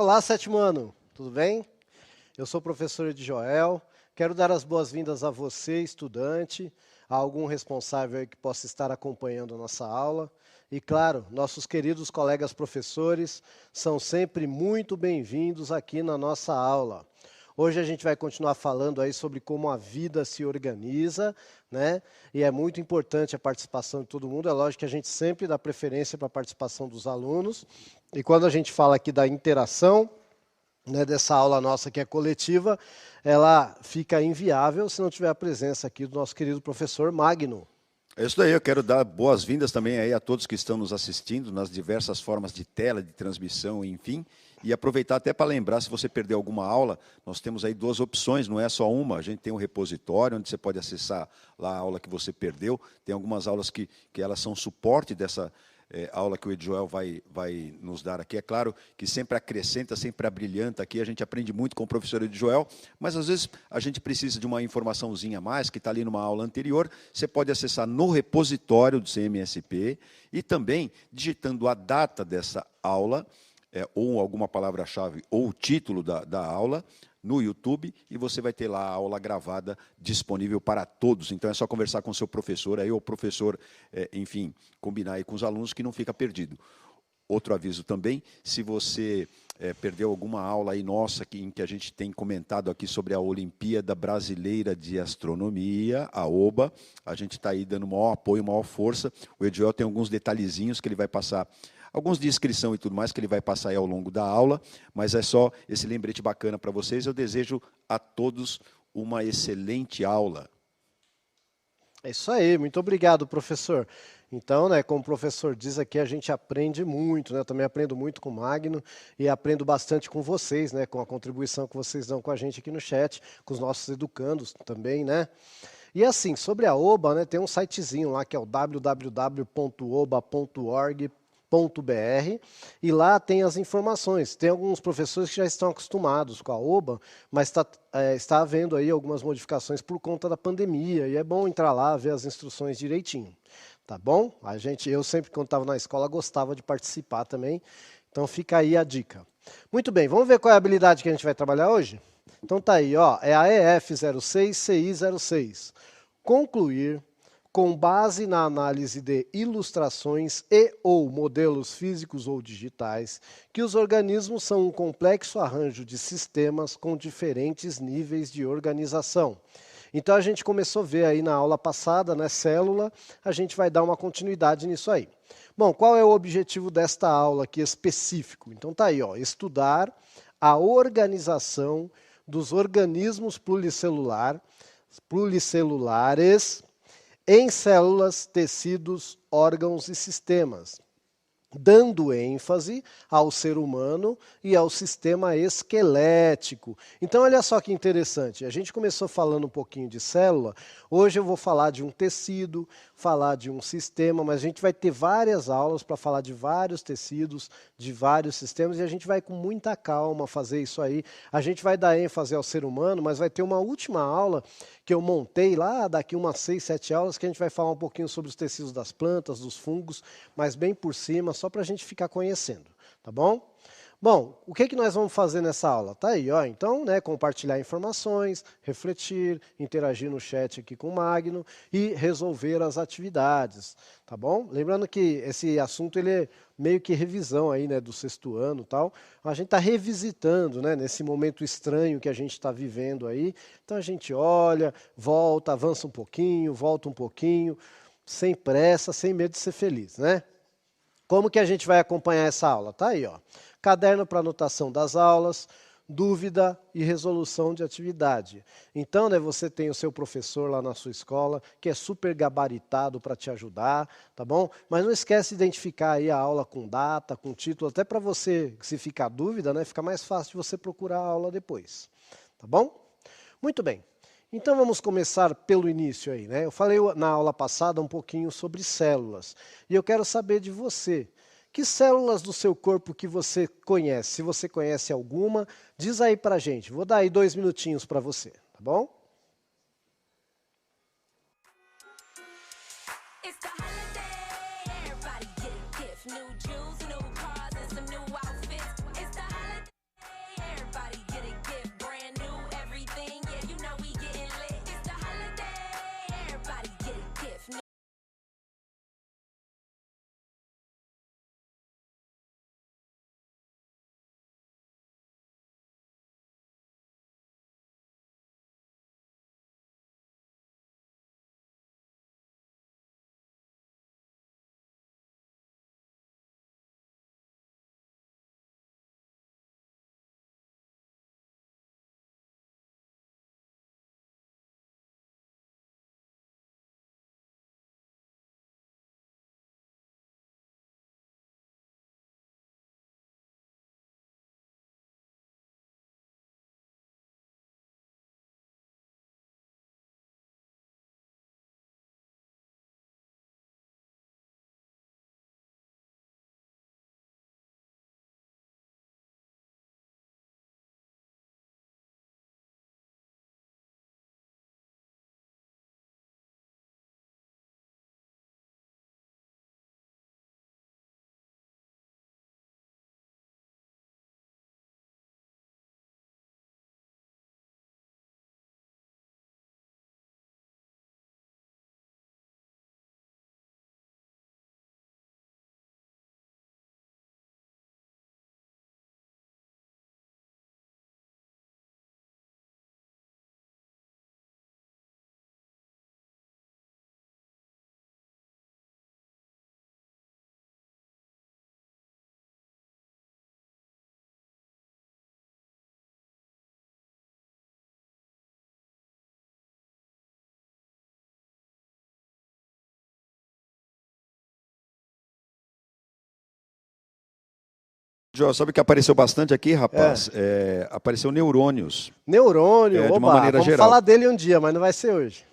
Olá, sétimo ano, tudo bem? Eu sou o professor Edjoel, quero dar as boas-vindas a você, estudante, a algum responsável aí que possa estar acompanhando a nossa aula. E claro, nossos queridos colegas professores são sempre muito bem-vindos aqui na nossa aula. Hoje a gente vai continuar falando aí sobre como a vida se organiza, né? E é muito importante a participação de todo mundo. É lógico que a gente sempre dá preferência para a participação dos alunos. E quando a gente fala aqui da interação, né, dessa aula nossa que é coletiva, ela fica inviável se não tiver a presença aqui do nosso querido professor Magno. É isso daí, eu quero dar boas-vindas também aí a todos que estão nos assistindo nas diversas formas de tela, de transmissão, enfim. E aproveitar até para lembrar, se você perdeu alguma aula, nós temos aí duas opções, não é só uma. A gente tem um repositório, onde você pode acessar lá a aula que você perdeu. Tem algumas aulas que elas são suporte dessa aula que o Edjoel vai nos dar aqui. É claro que sempre acrescenta, sempre abrilhanta aqui. A gente aprende muito com o professor Edjoel, mas às vezes a gente precisa de uma informaçãozinha a mais, que está ali numa aula anterior. Você pode acessar no repositório do CMSP e também, digitando a data dessa aula, ou alguma palavra-chave, ou o título da aula, no YouTube, e você vai ter lá a aula gravada disponível para todos. Então é só conversar com o seu professor, aí o professor, enfim, combinar aí com os alunos que não fica perdido. Outro aviso também, se você perdeu alguma aula aí nossa em que a gente tem comentado aqui sobre a Olimpíada Brasileira de Astronomia, a OBA, a gente está aí dando maior apoio, maior força. O Edjoel tem alguns detalhezinhos que ele vai passar, alguns de inscrição e tudo mais que ele vai passar aí ao longo da aula, mas é só esse lembrete bacana para vocês. Eu desejo a todos uma excelente aula. É isso aí, muito obrigado, professor. Então, né, como o professor diz aqui, a gente aprende muito, né? Eu também aprendo muito com o Magno e aprendo bastante com vocês, né? Com a contribuição que vocês dão com a gente aqui no chat, com os nossos educandos também, né? E assim, sobre a OBA, né, tem um sitezinho lá que é o www.oba.org.br e lá tem as informações. Tem alguns professores que já estão acostumados com a OBA, mas está havendo aí algumas modificações por conta da pandemia e é bom entrar lá, ver as instruções direitinho. Tá bom? Eu sempre, quando estava na escola, gostava de participar também, então fica aí a dica. Muito bem, vamos ver qual é a habilidade que a gente vai trabalhar hoje? Então tá aí, ó, é a EF06CI06. Concluir, com base na análise de ilustrações e ou modelos físicos ou digitais, que os organismos são um complexo arranjo de sistemas com diferentes níveis de organização. Então a gente começou a ver aí na aula passada, né, célula, a gente vai dar uma continuidade nisso aí. Bom, qual é o objetivo desta aula aqui específico? Então tá aí, ó, estudar a organização dos organismos pluricelulares em células, tecidos, órgãos e sistemas, dando ênfase ao ser humano e ao sistema esquelético. Então, olha só que interessante, a gente começou falando um pouquinho de célula, hoje eu vou falar de um tecido, falar de um sistema, mas a gente vai ter várias aulas para falar de vários tecidos, de vários sistemas, e a gente vai com muita calma fazer isso aí. A gente vai dar ênfase ao ser humano, mas vai ter uma última aula que eu montei lá, daqui umas 6, 7 aulas, que a gente vai falar um pouquinho sobre os tecidos das plantas, dos fungos, mas bem por cima, só para a gente ficar conhecendo, tá bom? Bom, o que nós vamos fazer nessa aula? Tá aí, ó. Então, né, compartilhar informações, refletir, interagir no chat aqui com o Magno e resolver as atividades, tá bom? Lembrando que esse assunto ele é meio que revisão aí, né, do sexto ano e tal. A gente está revisitando, né, nesse momento estranho que a gente está vivendo aí. Então a gente olha, volta, avança um pouquinho, volta um pouquinho, sem pressa, sem medo de ser feliz, né? Como que a gente vai acompanhar essa aula? Tá aí, ó. Caderno para anotação das aulas, dúvida e resolução de atividade. Então, né, você tem o seu professor lá na sua escola, que é super gabaritado para te ajudar, tá bom? Mas não esquece de identificar aí a aula com data, com título, até para você, se ficar dúvida, né, fica mais fácil de você procurar a aula depois, tá bom? Muito bem. Então vamos começar pelo início aí, né? Eu falei na aula passada um pouquinho sobre células, e eu quero saber de você. Que células do seu corpo que você conhece? Se você conhece alguma, diz aí pra gente. Vou dar aí 2 minutinhos para você, tá bom? Jó, sabe o que apareceu bastante aqui, É. rapaz? Apareceu neurônios, Neurônio, de uma oba, maneira vamos geral. falar dele um dia, mas não vai ser hoje.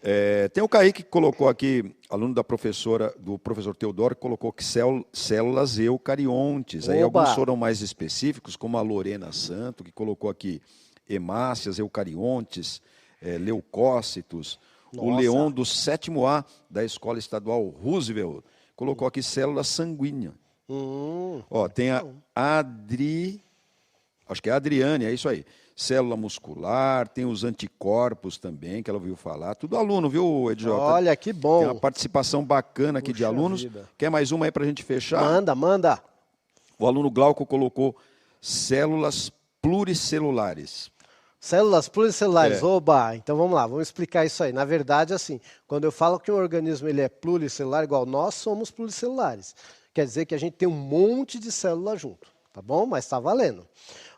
Tem o Kaique que colocou aqui, aluno do professor Teodoro, que colocou que células eucariontes. Aí alguns Oba, foram mais específicos, como a Lorena Santo, que colocou aqui hemácias, eucariontes, leucócitos. O Leon nossa. do 7º A da Escola Estadual Roosevelt colocou aqui células sanguíneas. Ó, Muito tem a bom. acho que é a Adriane, é isso aí. Célula muscular, tem os anticorpos também, que ela ouviu falar. Tudo aluno, viu, Edjota? Olha, que Tem uma bom. participação bacana aqui de Puxa alunos. vida. Quer mais uma aí para a gente fechar? Manda, manda. O aluno Glauco colocou células pluricelulares. Células pluricelulares, oba! Então vamos lá, vamos explicar isso aí. Na verdade, assim, quando eu falo que um organismo ele é pluricelular, igual nós somos pluricelulares, quer dizer que a gente tem um monte de célula junto, tá bom? Mas está valendo.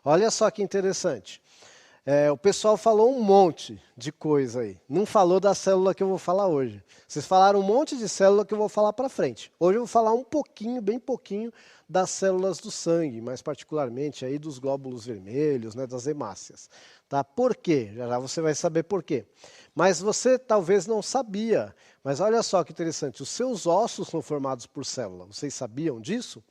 Olha só que interessante. O pessoal falou um monte de coisa aí. Não falou da célula que eu vou falar hoje. Vocês falaram um monte de célula que eu vou falar para frente. Hoje eu vou falar um pouquinho, bem pouquinho, das células do sangue, mais particularmente aí dos glóbulos vermelhos, né, das hemácias. Tá? Por quê? Já já você vai saber por quê. Mas você talvez não sabia. Mas olha só que interessante, os seus ossos são formados por célula. Vocês sabiam disso?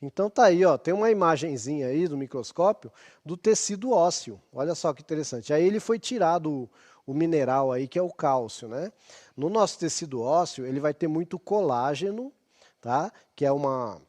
Então tá aí, ó, tem uma imagenzinha aí do microscópio do tecido ósseo. Olha só que interessante. Aí ele foi tirado o mineral aí que é o cálcio, né? No nosso tecido ósseo, ele vai ter muito colágeno, tá? Que é uma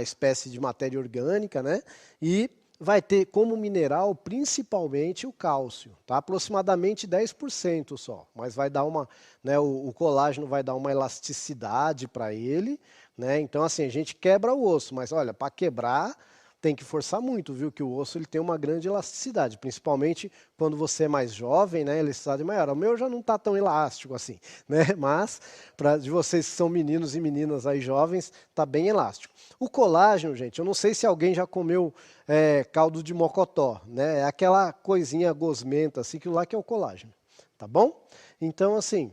espécie de matéria orgânica, né? E vai ter como mineral principalmente o cálcio, tá? Aproximadamente 10% só, mas vai dar uma, né, o colágeno vai dar uma elasticidade para ele, né? Então assim, a gente quebra o osso, mas olha, para quebrar tem que forçar muito, viu? Que o osso ele tem uma grande elasticidade, principalmente quando você é mais jovem, né? Elasticidade maior. O meu já não está tão elástico assim, né? Mas para de vocês que são meninos e meninas aí jovens, tá bem elástico. O colágeno, gente, eu não sei se alguém já comeu caldo de mocotó, né? É aquela coisinha gosmenta, assim, que lá que é o colágeno, tá bom? Então, assim,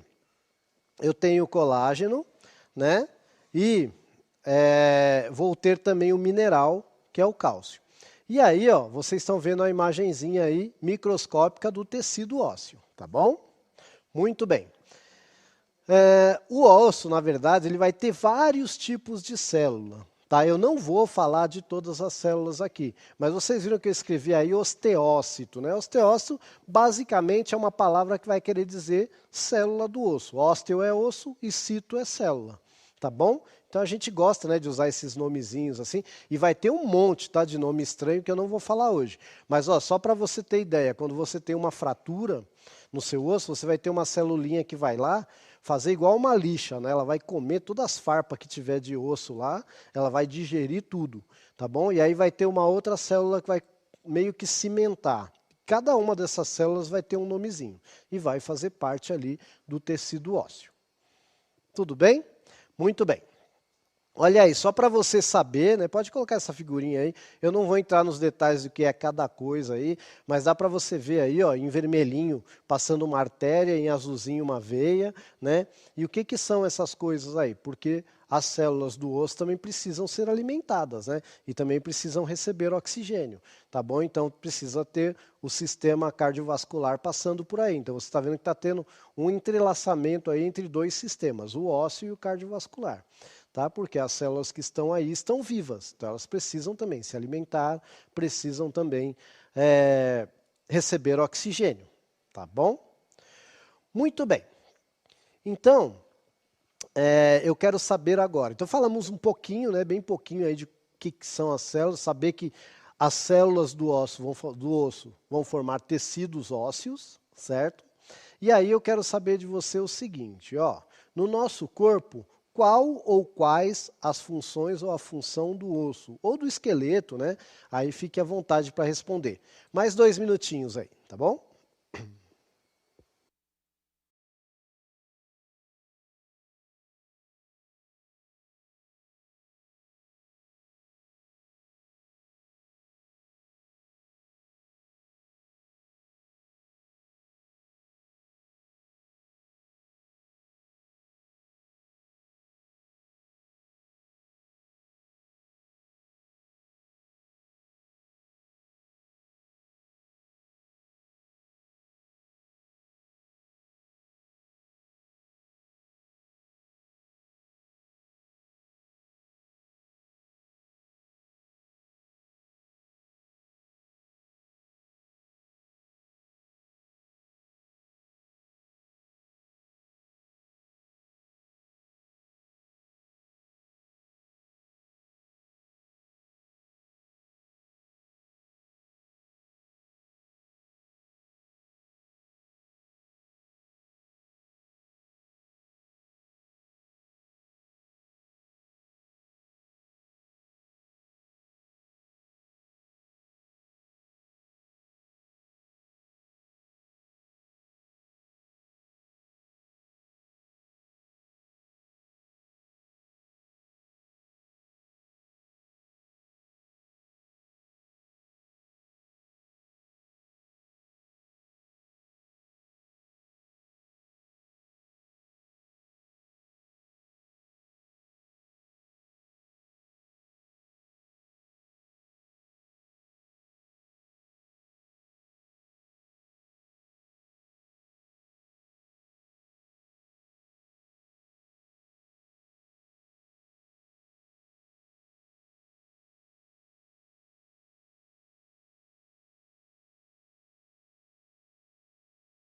eu tenho colágeno, né? E vou ter também o mineral, que é o cálcio. E aí, ó, vocês estão vendo a imagenzinha aí microscópica do tecido ósseo, tá bom? Muito bem. O osso, na verdade, ele vai ter vários tipos de célula. Tá? Eu não vou falar de todas as células aqui, mas vocês viram que eu escrevi aí osteócito. Né? Osteócito, basicamente, é uma palavra que vai querer dizer célula do osso. Ósteo é osso e cito é célula. Tá bom? Então a gente gosta, né, de usar esses nomezinhos assim, e vai ter um monte, tá, de nome estranho que eu não vou falar hoje. Mas ó, só para você ter ideia, quando você tem uma fratura no seu osso, você vai ter uma celulinha que vai lá fazer igual uma lixa, né? Ela vai comer todas as farpas que tiver de osso lá, ela vai digerir tudo, tá bom? E aí vai ter uma outra célula que vai meio que cimentar. Cada uma dessas células vai ter um nomezinho e vai fazer parte ali do tecido ósseo. Tudo bem? Muito bem. Olha aí, só para você saber, né? Pode colocar essa figurinha aí. Eu não vou entrar nos detalhes do que é cada coisa aí, mas dá para você ver aí, ó, em vermelhinho passando uma artéria, em azulzinho uma veia, né? E o que que são essas coisas aí? Porque as células do osso também precisam ser alimentadas, né? E também precisam receber oxigênio, tá bom? Então precisa ter o sistema cardiovascular passando por aí. Então você está vendo que está tendo um entrelaçamento aí entre dois sistemas, o ósseo e o cardiovascular. Tá? Porque as células que estão aí estão vivas, então elas precisam também se alimentar, precisam também receber oxigênio, tá bom? Muito bem. Então, eu quero saber agora. Então falamos um pouquinho, né, bem pouquinho aí de que são as células, saber que as células do osso vão formar tecidos ósseos, certo? E aí eu quero saber de você o seguinte, ó, no nosso corpo, qual ou quais as funções ou a função do osso, ou do esqueleto, né? Aí fique à vontade para responder. Mais 2 minutinhos aí, tá bom?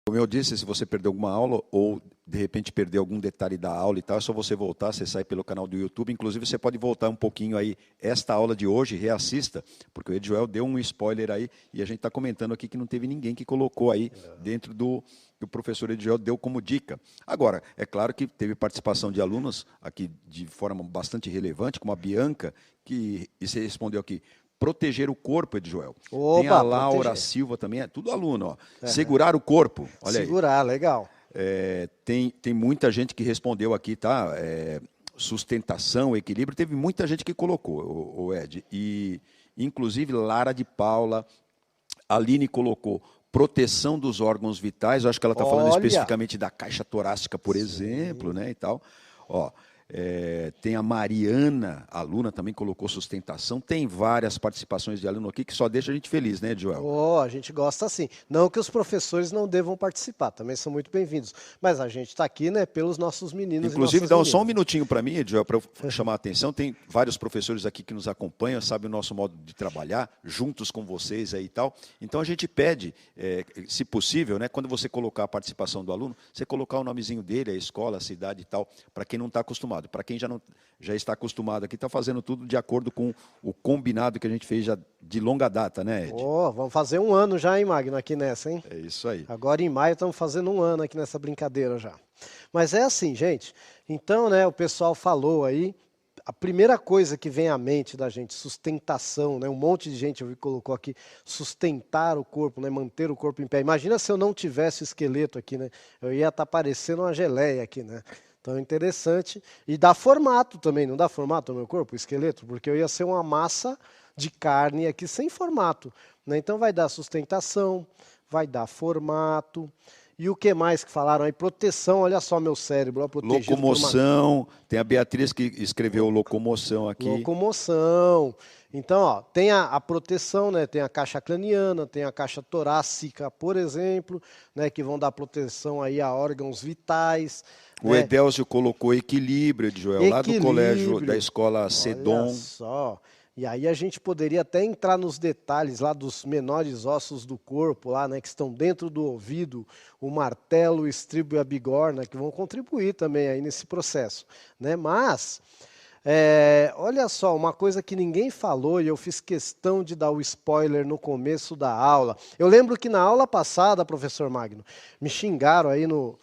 Como eu disse, se você perdeu alguma aula ou de repente perder algum detalhe da aula e tal, é só você voltar, você sai pelo canal do YouTube. Inclusive, você pode voltar um pouquinho aí esta aula de hoje, reassista, porque o Edjoel deu um spoiler aí e a gente está comentando aqui que não teve ninguém que colocou aí dentro do que o professor Edjoel deu como dica. Agora, é claro que teve participação de alunos aqui de forma bastante relevante, como a Bianca, e você respondeu aqui, proteger o corpo, Edjoel. Opa, tem a Laura proteger. Silva também, é tudo aluno, ó. Segurar o corpo, olha aí. Segurar, legal. Tem muita gente que respondeu aqui, tá? Sustentação, equilíbrio, teve muita gente que colocou, o Ed. E, inclusive, Lara de Paula, Aline colocou proteção dos órgãos vitais, eu acho que ela está falando especificamente da caixa torácica, por exemplo, né, e tal. Ó, tem a Mariana, aluna, também colocou sustentação. Tem várias participações de aluno aqui que só deixa a gente feliz, né, Joel? A gente gosta assim. Não que os professores não devam participar, também são muito bem-vindos. Mas a gente está aqui, né, pelos nossos meninos. Inclusive, dá só um minutinho para mim, Joel, para eu chamar a atenção. Tem vários professores aqui que nos acompanham, sabem o nosso modo de trabalhar, juntos com vocês aí e tal. Então a gente pede, se possível, né, quando você colocar a participação do aluno, você colocar o nomezinho dele, a escola, a cidade e tal, para quem não está acostumado. Para quem já está acostumado aqui, está fazendo tudo de acordo com o combinado que a gente fez já de longa data, né, Ed? Vamos fazer um ano já, hein, Magno, aqui nessa, hein? É isso aí. Agora em maio estamos fazendo um ano aqui nessa brincadeira já. Mas é assim, gente. Então, né, o pessoal falou aí, a primeira coisa que vem à mente da gente, sustentação, né? Um monte de gente colocou aqui, sustentar o corpo, né? Manter o corpo em pé. Imagina se eu não tivesse o esqueleto aqui, né? Eu ia estar parecendo uma geleia aqui, né? Então é interessante. E dá formato também, não dá formato ao meu corpo, o esqueleto? Porque eu ia ser uma massa de carne aqui sem formato, né? Então vai dar sustentação, vai dar formato. E o que mais que falaram aí? Proteção, olha só meu cérebro. Ó, locomoção, tem a Beatriz que escreveu locomoção aqui. Locomoção. Então, ó, tem a proteção, né? Tem a caixa craniana, tem a caixa torácica, por exemplo, né? Que vão dar proteção aí a órgãos vitais. O Edélcio colocou equilíbrio, de Joel, lá do colégio da escola Sedom. Olha só. E aí a gente poderia até entrar nos detalhes lá dos menores ossos do corpo, lá, né, que estão dentro do ouvido, o martelo, o estribo e a bigorna, que vão contribuir também aí nesse processo, né? Mas, olha só, uma coisa que ninguém falou e eu fiz questão de dar o spoiler no começo da aula. Eu lembro que na aula passada, professor Magno, me xingaram aí no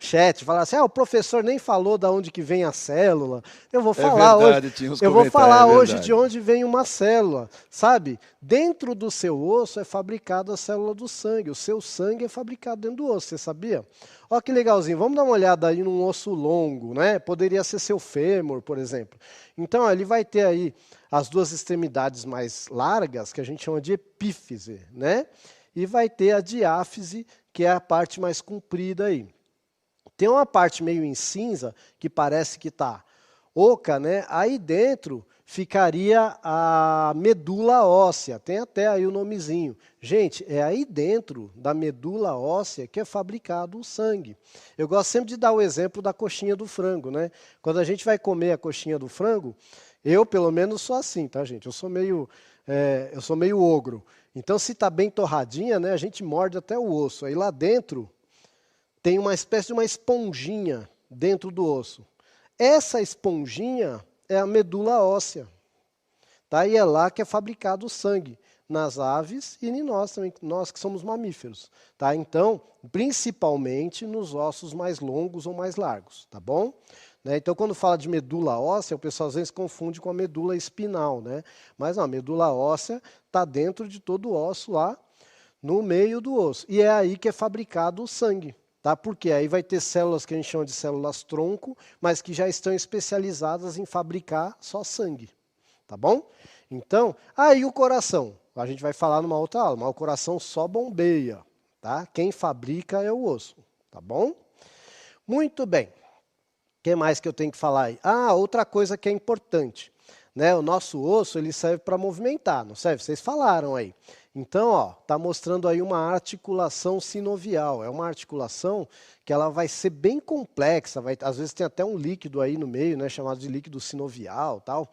chat, falar assim, o professor nem falou de onde que vem a célula. Eu vou falar hoje de onde vem uma célula, sabe? Dentro do seu osso é fabricada a célula do sangue. O seu sangue é fabricado dentro do osso, você sabia? Olha que legalzinho. Vamos dar uma olhada aí num osso longo, né? Poderia ser seu fêmur, por exemplo. Então, ele vai ter aí as duas extremidades mais largas, que a gente chama de epífise, né? E vai ter a diáfise, que é a parte mais comprida aí. Tem uma parte meio em cinza, que parece que está oca, né? Aí dentro ficaria a medula óssea, tem até aí o nomezinho. Gente, é aí dentro da medula óssea que é fabricado o sangue. Eu gosto sempre de dar o exemplo da coxinha do frango, né? Quando a gente vai comer a coxinha do frango, eu pelo menos sou assim, tá, gente? Eu sou meio ogro. Então, se está bem torradinha, né, a gente morde até o osso. Aí lá dentro tem uma espécie de uma esponjinha dentro do osso. Essa esponjinha é a medula óssea. Tá? E é lá que é fabricado o sangue, nas aves e em nós também, nós que somos mamíferos. Tá? Então, principalmente nos ossos mais longos ou mais largos. Tá bom? Né? Então, quando fala de medula óssea, o pessoal às vezes confunde com a medula espinal. Né? Mas não, a medula óssea está dentro de todo o osso lá, no meio do osso. E é aí que é fabricado o sangue. Tá? Porque aí vai ter células que a gente chama de células tronco, mas que já estão especializadas em fabricar só sangue. Tá bom? Então, aí o coração. A gente vai falar numa outra aula, mas o coração só bombeia. Tá? Quem fabrica é o osso. Tá bom? Muito bem. O que mais que eu tenho que falar aí? Outra coisa que é importante. Né? O nosso osso ele serve para movimentar, não serve? Vocês falaram aí. Então, está mostrando aí uma articulação sinovial. É uma articulação que ela vai ser bem complexa. Às vezes tem até um líquido aí no meio, né, chamado de líquido sinovial, tal.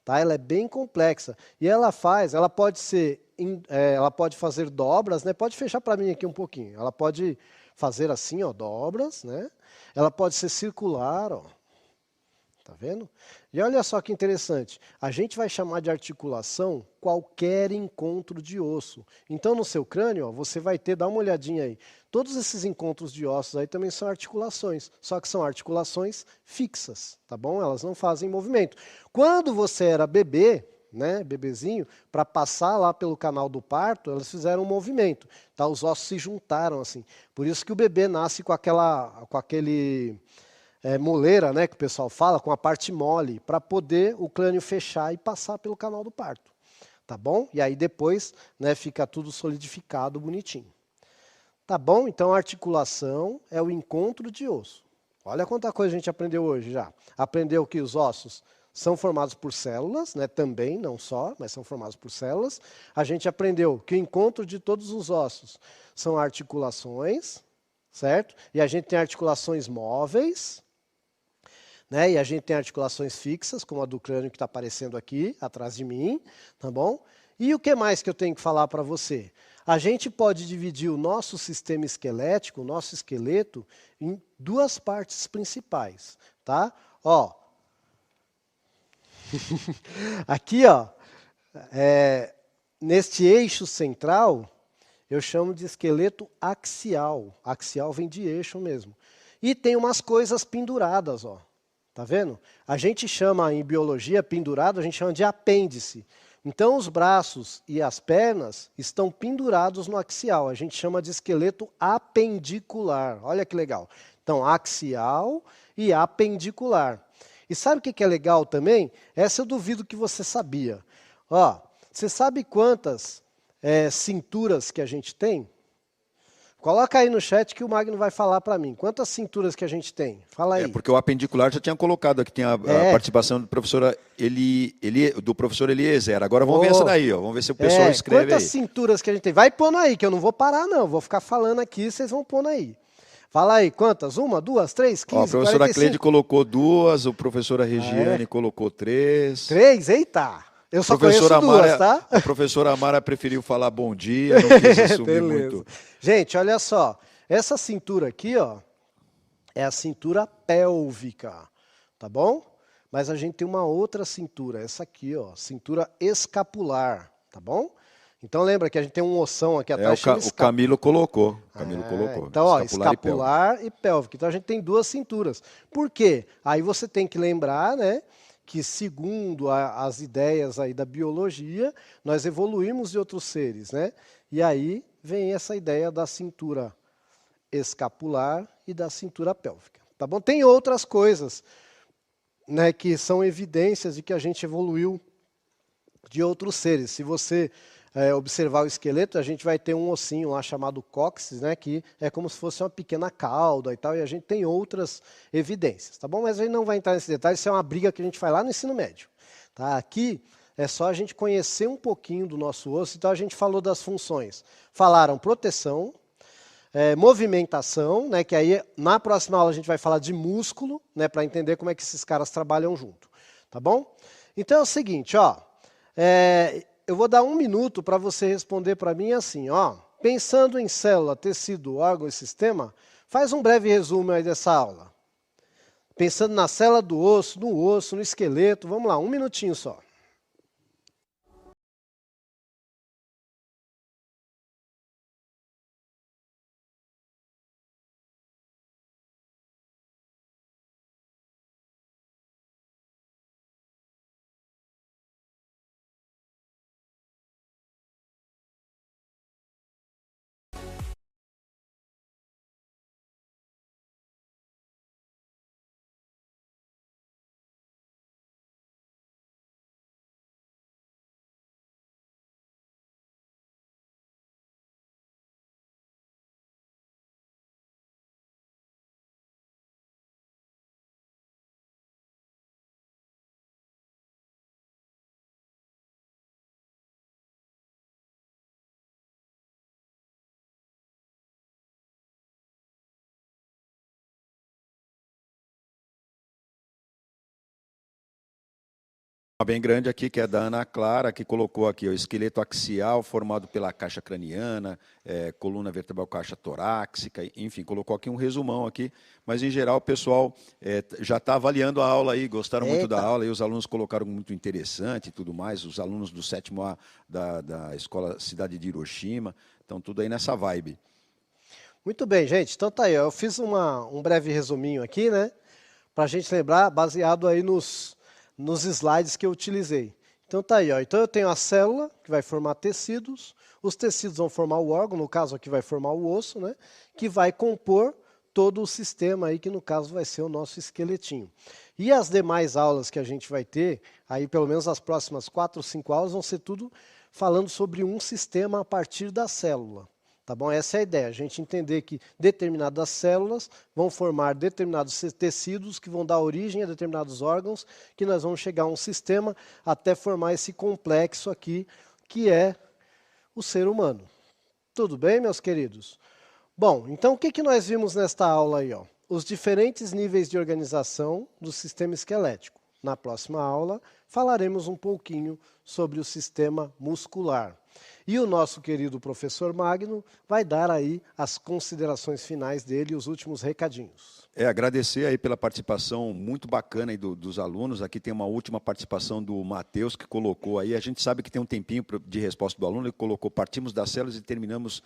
Tá? Ela é bem complexa. E ela pode ser ela pode fazer dobras, né? Pode fechar para mim aqui um pouquinho. Ela pode fazer assim, ó, dobras, né? Ela pode ser circular, ó. Tá vendo? E olha só que interessante. A gente vai chamar de articulação qualquer encontro de osso. Então, no seu crânio, ó, você vai ter, dá uma olhadinha aí. Todos esses encontros de ossos aí também são articulações, só que são articulações fixas, tá bom? Elas não fazem movimento. Quando você era bebê, né, bebezinho, para passar lá pelo canal do parto, elas fizeram um movimento, tá? Os ossos se juntaram assim. Por isso que o bebê nasce com aquele moleira, né, que o pessoal fala, com a parte mole, para poder o crânio fechar e passar pelo canal do parto, tá bom? E aí depois, né, fica tudo solidificado, bonitinho. Tá bom? Então a articulação é o encontro de osso. Olha quanta coisa a gente aprendeu hoje já. Aprendeu que os ossos são formados por células, né? Também, não só, mas são formados por células. A gente aprendeu que o encontro de todos os ossos são articulações, certo? E a gente tem articulações móveis, né? E a gente tem articulações fixas, como a do crânio que está aparecendo aqui, atrás de mim, tá bom? E o que mais que eu tenho que falar para você? A gente pode dividir o nosso sistema esquelético, o nosso esqueleto, em duas partes principais, tá? Ó, aqui, ó, neste eixo central, eu chamo de esqueleto axial. Axial vem de eixo mesmo. E tem umas coisas penduradas, ó. Tá vendo? A gente chama em biologia pendurado, a gente chama de apêndice. Então os braços e as pernas estão pendurados no axial. A gente chama de esqueleto apendicular. Olha que legal. Então axial e apendicular. E sabe o que é legal também? Essa eu duvido que você sabia. Ó, você sabe quantas cinturas que a gente tem? Coloca aí no chat que o Magno vai falar para mim. Quantas cinturas que a gente tem? Fala aí. Porque o apendicular já tinha colocado aqui, tem a participação do professor, do professor Eliezer. Agora vamos ver essa daí, ó. Vamos ver se o pessoal escreve quantas aí. cinturas que a gente tem? Vai pondo aí, que eu não vou parar não. Vou ficar falando aqui, vocês vão pondo aí. Fala aí, quantas? 1, 2, 3, 15, Ó, a professora 45? Cleide colocou 2, o professora Regiane colocou 3. 3? Eita! Eu só Professora conheço duas, Amara, tá? a professora Amara preferiu falar bom dia, não quis assumir muito. Gente, olha só. Essa cintura aqui, ó, é a cintura pélvica, tá bom? Mas a gente tem uma outra cintura, essa aqui, ó, cintura escapular, tá bom? Então lembra que a gente tem um ossão aqui atrás. O Camilo colocou. Então, ó, escapular e pélvica. Então a gente tem duas cinturas. Por quê? Aí você tem que lembrar, né, que segundo as ideias aí da biologia, nós evoluímos de outros seres, né? E aí vem essa ideia da cintura escapular e da cintura pélvica, tá bom? Tem outras coisas, né, que são evidências de que a gente evoluiu de outros seres. Se você observar o esqueleto, a gente vai ter um ossinho lá chamado cóccix, né, que é como se fosse uma pequena cauda e tal, e a gente tem outras evidências, tá bom? Mas a gente não vai entrar nesse detalhe, isso é uma briga que a gente faz lá no ensino médio, tá? Aqui é só a gente conhecer um pouquinho do nosso osso, então a gente falou das funções. Falaram proteção, movimentação, né, que aí na próxima aula a gente vai falar de músculo, né, para entender como é que esses caras trabalham junto, tá bom? Então é o seguinte, ó, eu vou dar 1 minuto para você responder para mim assim, ó, pensando em célula, tecido, órgão e sistema, faz um breve resumo aí dessa aula. Pensando na célula do osso, no esqueleto, vamos lá, 1 minutinho só. Uma bem grande aqui, que é da Ana Clara, que colocou aqui o esqueleto axial formado pela caixa craniana, coluna vertebral, caixa torácica, enfim, colocou aqui um resumão aqui, mas em geral o pessoal já está avaliando a aula aí, gostaram muito da Eita. aula, e os alunos colocaram muito interessante e tudo mais, os alunos do 7º A da Escola Cidade de Hiroshima, então tudo aí nessa vibe. Muito bem, gente. Então tá aí, ó. Eu fiz um breve resuminho aqui, né? Para a gente lembrar, baseado aí nos slides que eu utilizei. Então tá aí, ó. Então eu tenho a célula, que vai formar tecidos, os tecidos vão formar o órgão, no caso aqui vai formar o osso, né? Que vai compor todo o sistema aí, que no caso vai ser o nosso esqueletinho. E as demais aulas que a gente vai ter, aí pelo menos as próximas 4 ou 5 aulas, vão ser tudo falando sobre um sistema a partir da célula. Tá bom? Essa é a ideia, a gente entender que determinadas células vão formar determinados tecidos que vão dar origem a determinados órgãos, que nós vamos chegar a um sistema até formar esse complexo aqui, que é o ser humano. Tudo bem, meus queridos? Bom, então o que nós vimos nesta aula aí, ó? Os diferentes níveis de organização do sistema esquelético. Na próxima aula, falaremos um pouquinho sobre o sistema muscular. E o nosso querido professor Magno vai dar aí as considerações finais dele e os últimos recadinhos. Agradecer aí pela participação muito bacana aí dos alunos. Aqui tem uma última participação do Matheus, que colocou aí, a gente sabe que tem um tempinho de resposta do aluno, ele colocou, partimos das células e terminamos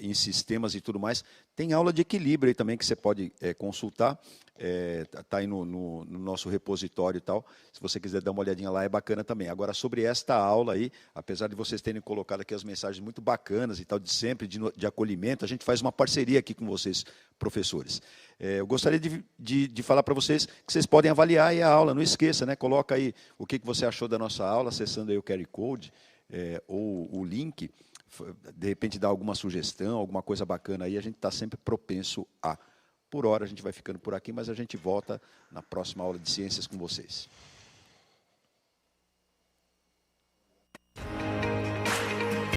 em sistemas e tudo mais. Tem aula de equilíbrio aí também que você pode consultar, está aí no nosso repositório e tal, se você quiser dar uma olhadinha lá, é bacana também. Agora, sobre esta aula aí, apesar de vocês terem colocado aqui as mensagens muito bacanas e tal, de sempre, de acolhimento, a gente faz uma parceria aqui com vocês, professores. Eu gostaria de falar para vocês que vocês podem avaliar aí a aula, não esqueça, né? Coloca aí o que você achou da nossa aula, acessando aí o QR Code ou o link, de repente dá alguma sugestão, alguma coisa bacana aí, a gente está sempre propenso a. Por hora a gente vai ficando por aqui, mas a gente volta na próxima aula de ciências com vocês.